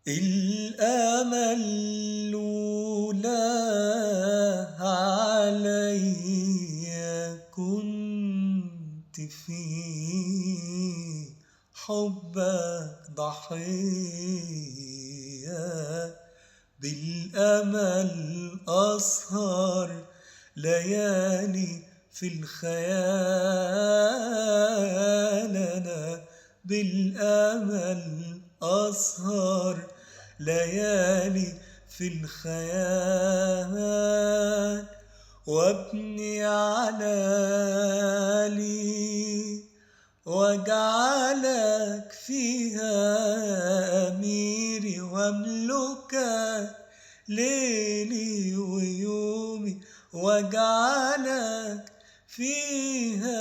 الأمل لولا عليا كنت في حبك ضحية، بالأمل أسهر ليالي في الخيال. أنا بالأمل أسهر ليالي في الخيال، وابني علالي واجعلك فيها أميري واملكك ليلي ويومي، واجعلك فيها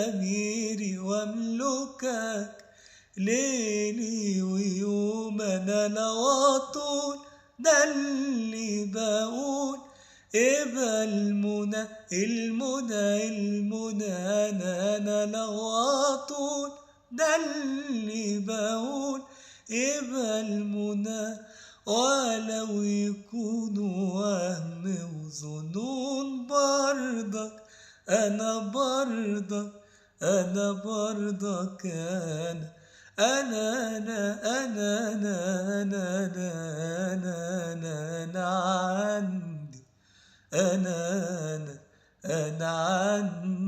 أميري واملكك ليلي ويوم. أنا لو أطول ده اللي بقول إبقى المنى أنا لو أطول ده اللي بقول إبقى المنى، ولو يكونوا وهم وظنون برضك أنا برضك أنا عندي أنا عندي